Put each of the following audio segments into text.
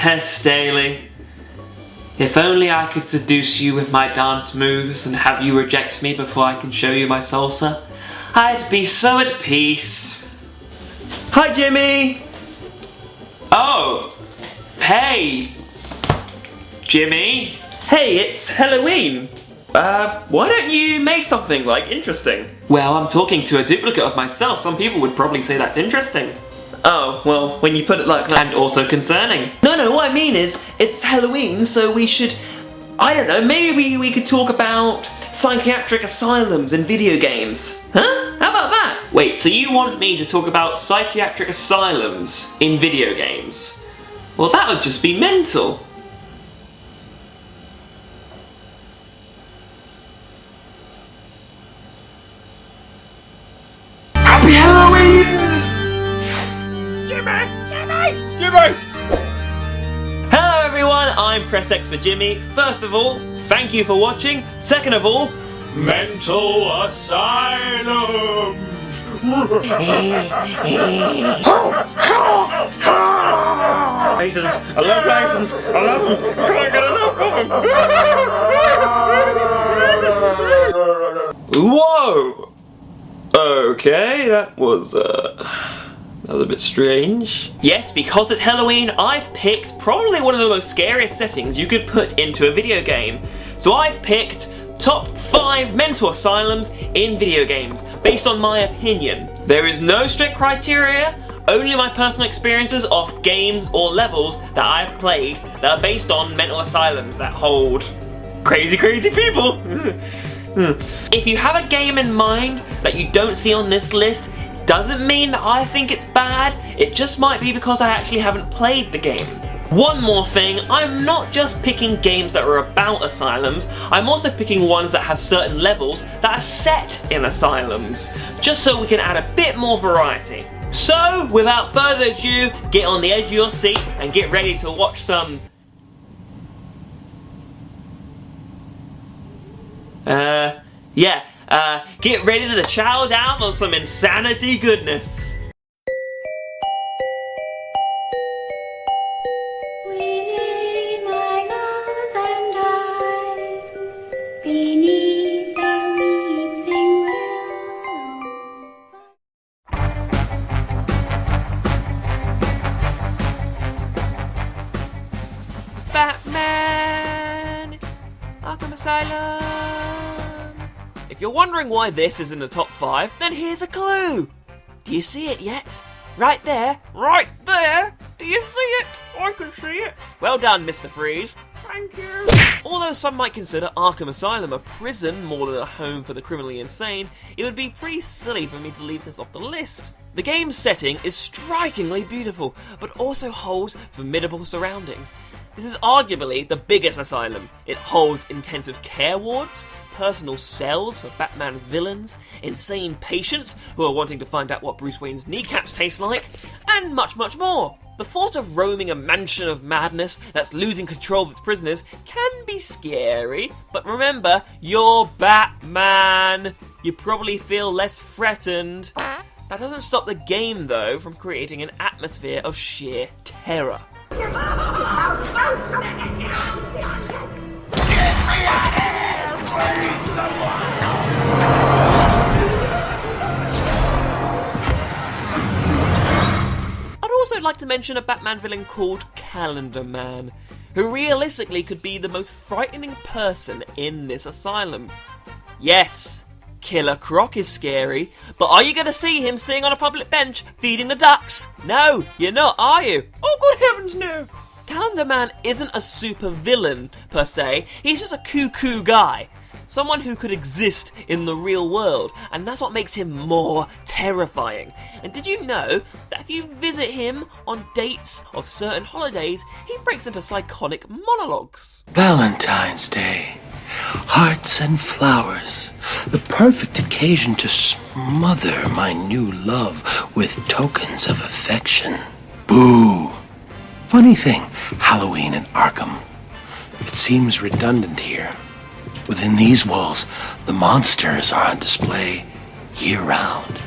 Tess Daly. If only I could seduce you with my dance moves and have you reject me before I can show you my salsa, I'd be so at peace. Hi, Jimmy! Oh! Hey! Jimmy? Hey, it's Halloween! Why don't you make something, like, interesting? Well, I'm talking to a duplicate of myself. Some people would probably say that's interesting. Oh, well, when you put it like that. And also concerning. No, what I mean is, it's Halloween, so we should, I don't know, maybe we could talk about psychiatric asylums in video games. Huh? How about that? Wait, so you want me to talk about psychiatric asylums in video games? Well, that would just be mental. Happy Halloween! Jimmy! Hello everyone, I'm Press X for Jimmy. First of all, thank you for watching. Second of all, Mental Asylums! Patients, I love patients, I love them, can't get enough of them! Whoa! Okay, that was a bit strange. yes, because it's Halloween, I've picked probably one of the most scariest settings you could put into a video game. So I've picked top 5 mental asylums in video games, based on my opinion. There is no strict criteria, only my personal experiences of games or levels that I've played that are based on mental asylums that hold crazy people. If you have a game in mind that you don't see on this list, doesn't mean that I think it's bad, it just might be because I actually haven't played the game. One more thing, I'm not just picking games that are about asylums, I'm also picking ones that have certain levels that are set in asylums, just so we can add a bit more variety. So, without further ado, get on the edge of your seat and get ready to watch some... get ready to chow down on some insanity goodness. We lay, my love and I, beneath the weeping willow. Batman! Arkham Asylum! If you're wondering why this is in the top 5, then here's a clue! Do you see it yet? Right there? Right there? Do you see it? I can see it! Well done, Mr. Freeze. Thank you. Although some might consider Arkham Asylum a prison more than a home for the criminally insane, it would be pretty silly for me to leave this off the list. The game's setting is strikingly beautiful, but also holds formidable surroundings. This is arguably the biggest asylum. It holds intensive care wards, personal cells for Batman's villains, insane patients who are wanting to find out what Bruce Wayne's kneecaps taste like, and much more. The thought of roaming a mansion of madness that's losing control of its prisoners can be scary, but remember, you're Batman. You probably feel less threatened. That doesn't stop the game, though, from creating an atmosphere of sheer terror. I'd also like to mention a Batman villain called Calendar Man, who realistically could be the most frightening person in this asylum. Yes, Killer Croc is scary, but are you going to see him sitting on a public bench feeding the ducks? No, you're not, are you? Oh, good heavens, no! Calendar Man isn't a super villain, per se, he's just a cuckoo guy. Someone who could exist in the real world, and that's what makes him more terrifying. And did you know that if you visit him on dates of certain holidays, he breaks into psychotic monologues? Valentine's Day. Hearts and flowers. The perfect occasion to smother my new love with tokens of affection. Boo. Funny thing, Halloween and Arkham. It seems redundant here. Within these walls, the monsters are on display year-round.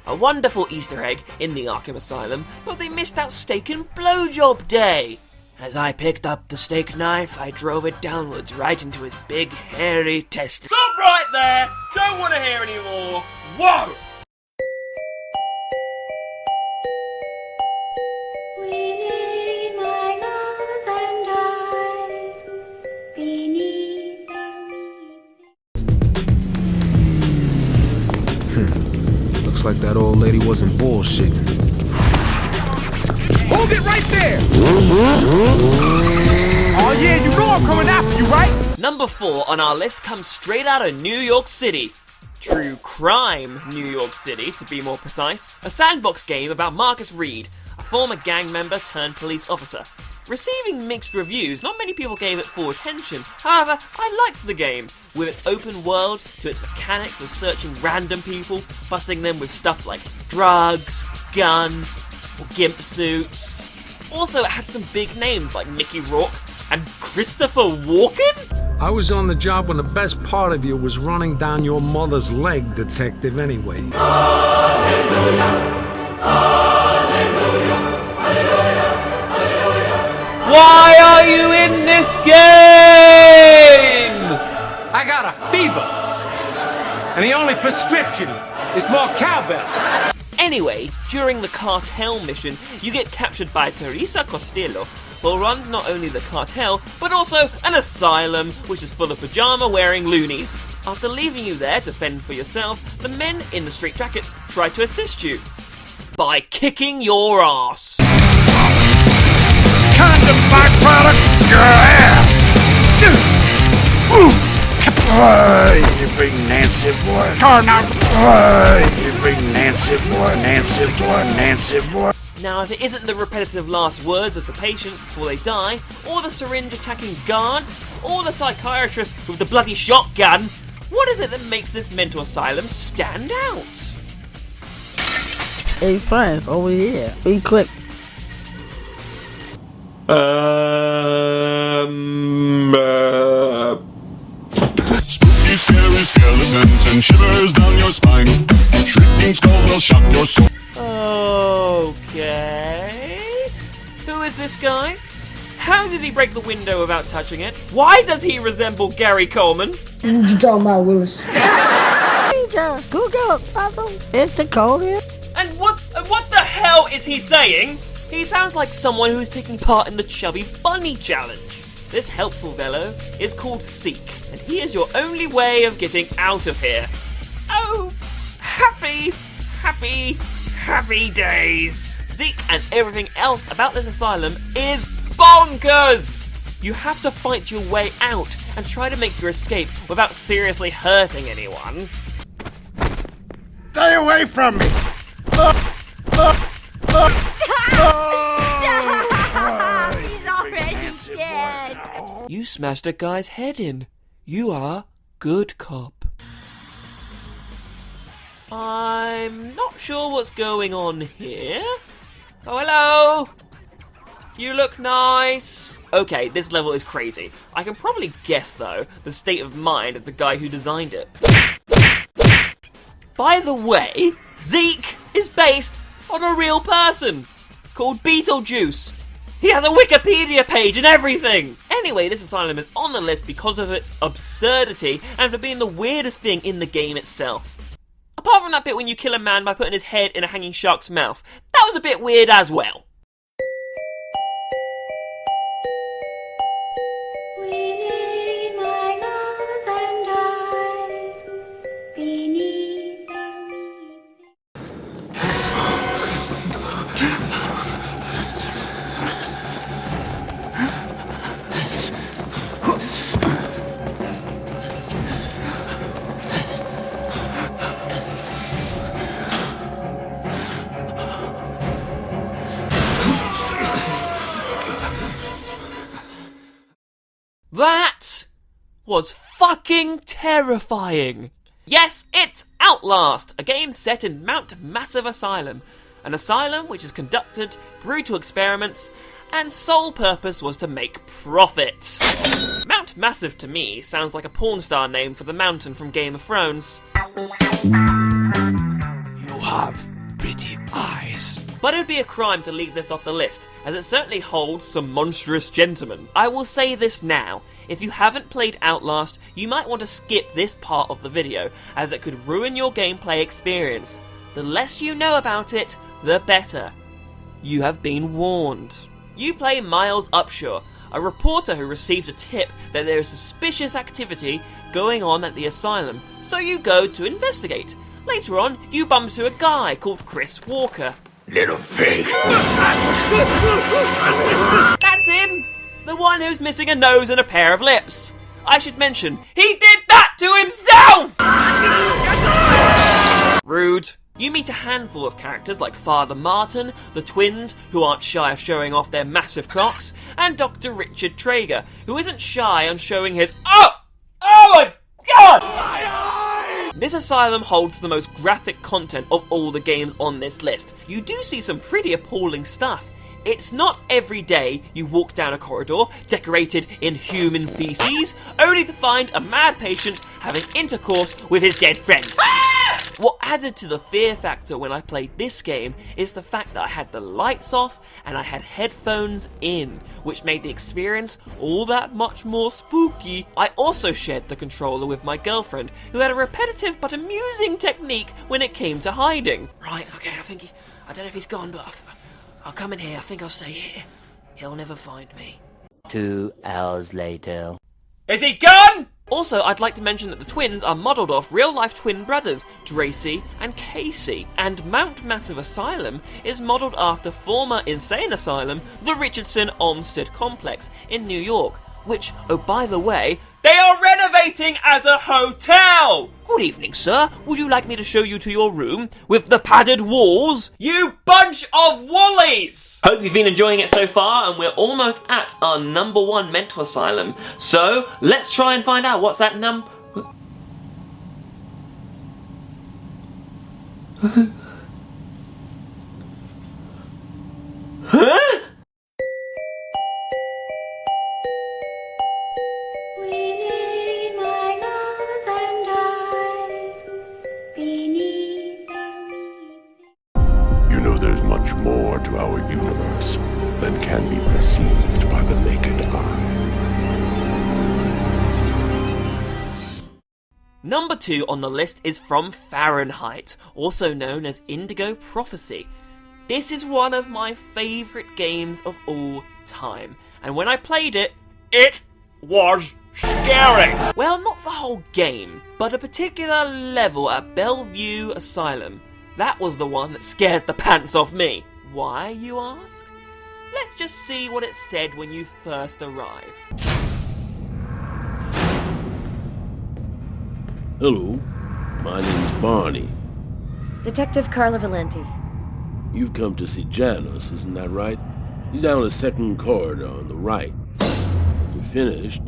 A wonderful Easter egg in the Arkham Asylum, but they missed out Steak and Blowjob Day. As I picked up the steak knife, I drove it downwards right into his big, hairy testicle. Stop right there! Don't want to hear any more! Whoa! We lay, my love and I, beneath the Looks like that old lady wasn't bullshitting. Hold it right there! Oh yeah, you know I'm coming after you, right? Number 4 on our list comes straight out of New York City. True crime New York City, to be more precise. A sandbox game about Marcus Reed, a former gang member turned police officer. Receiving mixed reviews, not many people gave it full attention. However, I liked the game, with its open world, to its mechanics of searching random people, busting them with stuff like drugs, guns, or gimp suits. Also, it had some big names like Mickey Rourke and Christopher Walken? I was on the job when the best part of you was running down your mother's leg, detective, anyway. Why are you in this game? I got a fever. And the only prescription is more cowbell. Anyway, during the cartel mission, you get captured by Teresa Costello, who runs not only the cartel, but also an asylum, which is full of pajama-wearing loonies. After leaving you there to fend for yourself, the men in the straitjackets try to assist you by kicking your ass. Condom byproduct, your ass. Hey, you big Nancy boy. Turn up. Hey, you big Nancy boy, Nancy boy, Nancy boy. Now, if it isn't the repetitive last words of the patients before they die, or the syringe-attacking guards, or the psychiatrist with the bloody shotgun, what is it that makes this mental asylum stand out? Hey, friends, over here. Be quick. Spooky, scary skeletons and shivers down your spine. Shrieking skulls will shock your soul. Okay. Who is this guy? How did he break the window without touching it? Why does he resemble Gary Coleman? What you talking about, Willis? Google, it's the code. And what the hell is he saying? He sounds like someone who's taking part in the Chubby Bunny Challenge. This helpful fellow is called Seek, and he is your only way of getting out of here. Oh, happy days. Zeke and everything else about this asylum is bonkers! You have to fight your way out and try to make your escape without seriously hurting anyone. Stay away from me. He's already dead. You smashed a guy's head in. You are good cop. I'm not sure what's going on here. Oh, hello! You look nice. Okay, this level is crazy. I can probably guess, though, the state of mind of the guy who designed it. By the way, Zeke is based on a real person called Beetlejuice. He has a Wikipedia page and everything! Anyway, this asylum is on the list because of its absurdity and for being the weirdest thing in the game itself. Apart from that bit when you kill a man by putting his head in a hanging shark's mouth, that was a bit weird as well. We lay, my love and I, beneath the That was fucking terrifying. Yes, it's Outlast, a game set in Mount Massive Asylum, an asylum which has conducted brutal experiments and sole purpose was to make profit. Mount Massive to me sounds like a porn star name for the mountain from Game of Thrones. You have pretty eyes. But but it would be a crime to leave this off the list, as it certainly holds some monstrous gentlemen. I will say this now, if you haven't played Outlast, you might want to skip this part of the video, as it could ruin your gameplay experience. The less you know about it, the better. You have been warned. You play Miles Upshaw, a reporter who received a tip that there is suspicious activity going on at the asylum, so you go to investigate. Later on, you bump into a guy called Chris Walker. Little pig. That's him! The one who's missing a nose and a pair of lips. I should mention, he did that to himself! Rude. You meet a handful of characters like Father Martin, the twins, who aren't shy of showing off their massive cocks, and Dr. Richard Traeger, who isn't shy on showing his Oh my god! This asylum holds the most graphic content of all the games on this list. You do see some pretty appalling stuff. It's not every day you walk down a corridor decorated in human feces, only to find a mad patient having intercourse with his dead friend. What added to the fear factor when I played this game is the fact that I had the lights off and I had headphones in, which made the experience all that much more spooky. I also shared the controller with my girlfriend, who had a repetitive but amusing technique when it came to hiding. Right, okay, I don't know if he's gone, but I'll come in here. I think I'll stay here. He'll never find me. 2 hours later. Is he gone? Also, I'd like to mention that the twins are modelled off real-life twin brothers, Dracy and Casey, and Mount Massive Asylum is modelled after former insane asylum, the Richardson Olmsted Complex in New York, which, oh by the way, they are renovating as a hotel! Good evening, sir. Would you like me to show you to your room with the padded walls? You bunch of woolies! Hope you've been enjoying it so far, and we're almost at our number 1 mental asylum. So, let's try and find out what's that Huh? We lay, my love and I, beneath the You know there's much more to our universe than can be perceived by the naked eye. Number 2 on the list is From Fahrenheit, also known as Indigo Prophecy. This is one of my favourite games of all time, and when I played it, it was scary! Well, not the whole game, but a particular level at Bellevue Asylum. That was the one that scared the pants off me. Why, you ask? Let's just see what it said when you first arrive. Hello, my name is Barney. Detective Carla Valenti. You've come to see Janus, isn't that right? He's down the second corridor on the right. You finished?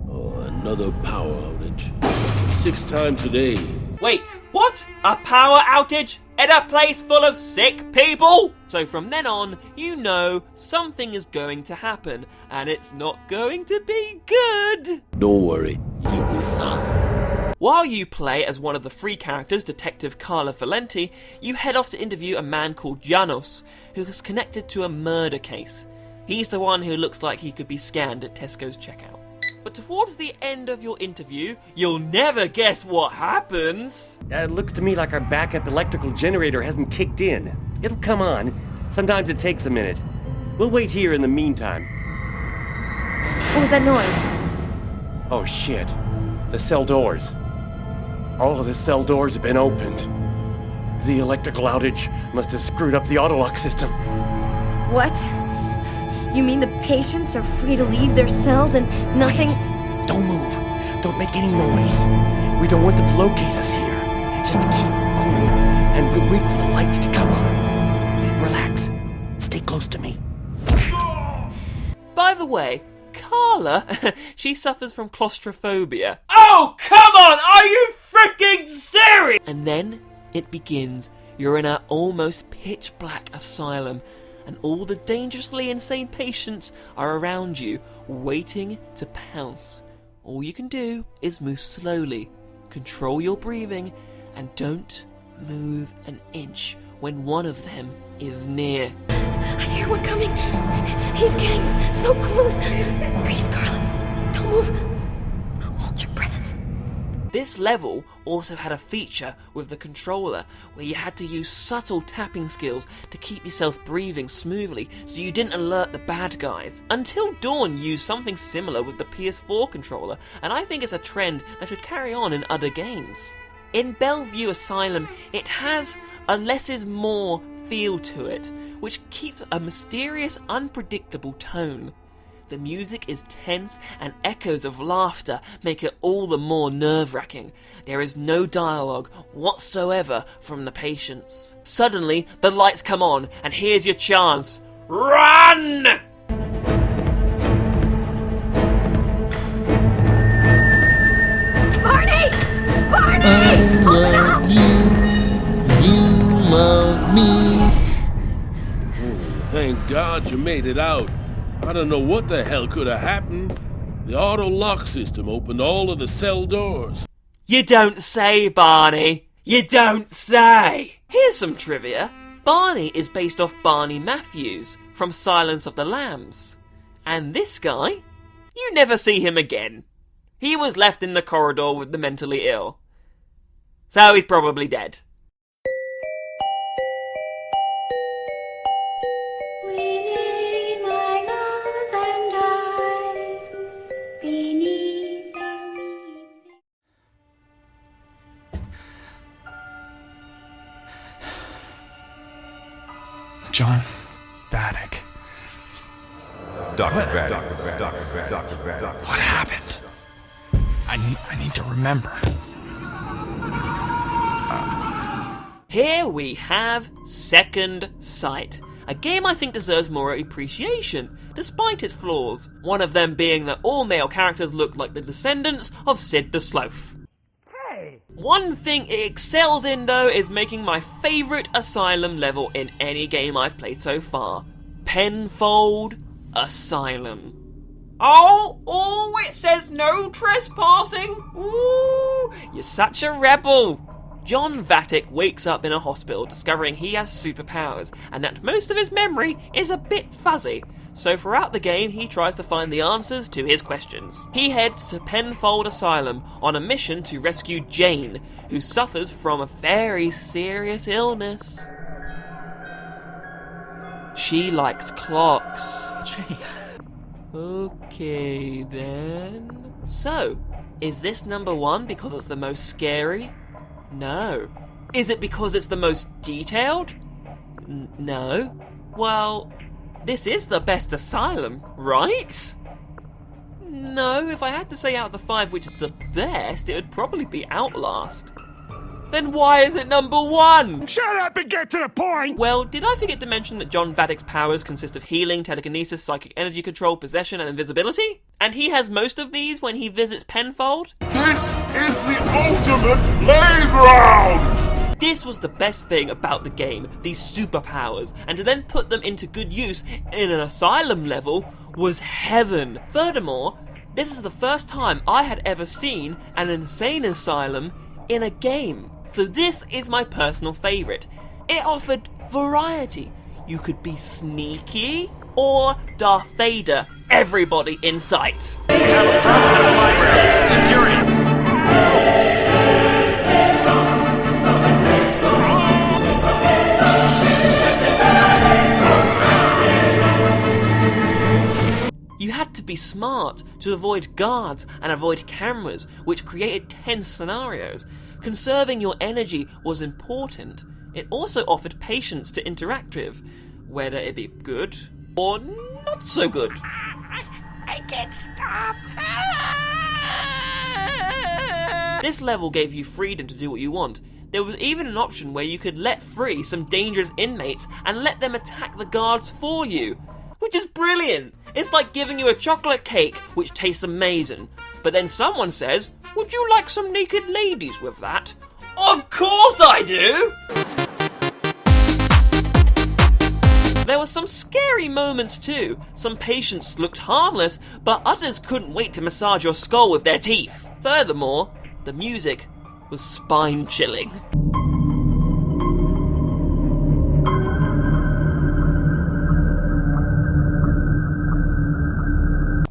Oh, another power outage. It's the 6th time today. Wait, what? A power outage? In a place full of sick people? So from then on, you know something is going to happen, and it's not going to be good. Don't worry, you'll be fine. While you play as one of the 3 characters, Detective Carla Valenti, you head off to interview a man called Janos, who is connected to a murder case. He's the one who looks like he could be scanned at Tesco's checkout. But towards the end of your interview, you'll never guess what happens. It looks to me like our backup electrical generator hasn't kicked in. It'll come on. Sometimes it takes a minute. We'll wait here in the meantime. What was that noise? Oh shit. The cell doors. All of the cell doors have been opened. The electrical outage must have screwed up the autolock system. What? You mean the patients are free to leave their cells and nothing... Wait. Don't move. Don't make any noise. We don't want them to locate us here. Just keep cool, and we'll wait for the lights to come on. Relax. Stay close to me. By the way, Carla, she suffers from claustrophobia. Oh, come on! Are you freaking serious? And then it begins. You're in an almost pitch black asylum, and all the dangerously insane patients are around you, waiting to pounce. All you can do is move slowly, control your breathing, and don't move an inch, when one of them is near. I hear one coming. He's getting so close. Breathe, Scarlet. Don't move. Hold your breath. This level also had a feature with the controller where you had to use subtle tapping skills to keep yourself breathing smoothly so you didn't alert the bad guys. Until Dawn used something similar with the PS4 controller, and I think it's a trend that should carry on in other games. In Bellevue Asylum, it has a less is more feel to it, which keeps a mysterious, unpredictable tone. The music is tense and echoes of laughter make it all the more nerve-wracking. There is no dialogue whatsoever from the patients. Suddenly, the lights come on, and here's your chance. Run! Barney! Barney! Open up! You love me. Thank God you made it out. I don't know what the hell could have happened. The auto lock system opened all of the cell doors. You don't say, Barney. You don't say. Here's some trivia. Barney is based off Barney Matthews from Silence of the Lambs. And this guy, you never see him again. He was left in the corridor with the mentally ill. So he's probably dead. We lay, my love and I, beneath the weeping. John Vadek. Dr. Vadek. What happened? I need to remember. Here we have Second Sight, a game I think deserves more appreciation, despite its flaws. One of them being that all male characters look like the descendants of Sid the Sloth. One thing it excels in though is making my favourite Asylum level in any game I've played so far. Penfold Asylum. Oh, it says no trespassing! Ooh, you're such a rebel! John Vadek wakes up in a hospital discovering he has superpowers and that most of his memory is a bit fuzzy. So throughout the game he tries to find the answers to his questions. He heads to Penfold Asylum on a mission to rescue Jane, who suffers from a very serious illness. She likes clocks. Jane. Okay then. So, is this number one because it's the most scary? No. Is it because it's the most detailed? No. Well, this is the best Asylum, right? No, if I had to say out of the 5 which is the best, it would probably be Outlast. Then why is it number 1? Shut up and get to the point! Well, did I forget to mention that John Vadek's powers consist of healing, telekinesis, psychic energy control, possession, and invisibility? And he has most of these when he visits Penfold? This is the ultimate playground! This was the best thing about the game, these superpowers, and to then put them into good use in an Asylum level was heaven. Furthermore, this is the first time I had ever seen an insane asylum in a game. So this is my personal favourite. It offered variety. You could be sneaky or Darth Vader, everybody in sight. Security! You had to be smart to avoid guards and avoid cameras, which created tense scenarios. Conserving your energy was important. It also offered patience to interact with, whether it be good or not so good. I can't stop! This level gave you freedom to do what you want. There was even an option where you could let free some dangerous inmates and let them attack the guards for you, which is brilliant. It's like giving you a chocolate cake, which tastes amazing, but then someone says, "Would you like some naked ladies with that?" Of course I do! There were some scary moments too. Some patients looked harmless, but others couldn't wait to massage your skull with their teeth. Furthermore, the music was spine-chilling.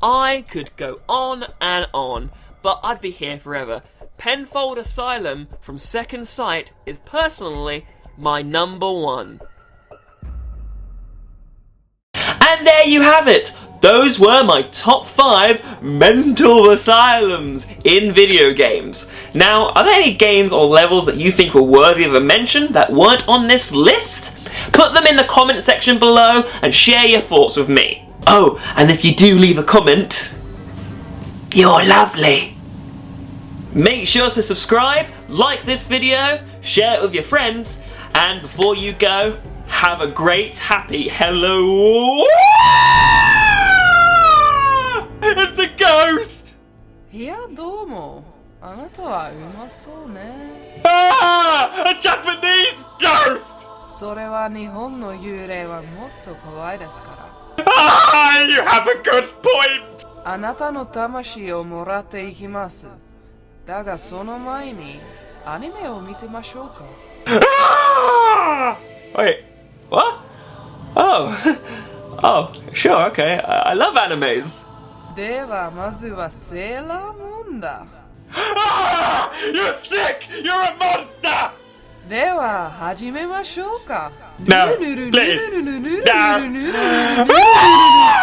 I could go on and on, but I'd be here forever. Penfold Asylum from Second Sight is personally my number one. And there you have it! Those were my top 5 mental asylums in video games. Now, are there any games or levels that you think were worthy of a mention that weren't on this list? Put them in the comment section below and share your thoughts with me. Oh, and if you do leave a comment, you're lovely. Make sure to subscribe, like this video, share it with your friends, and before you go, have a great, happy hello. It's a ghost! いや、どうも。あなたはうまそうね。Ah! A Japanese ghost! それは日本の幽霊はもっと怖いですから。Ah! You have a good point! あなたの魂をもらっていきます。だがその前にアニメを見てましょうか。Ah! Wait, what? Oh, oh, sure, okay. I love animes. ではまずはセーラームーンだ。Ah! You're sick! You're a monster! では始めましょうか。 No, please. No. Ah!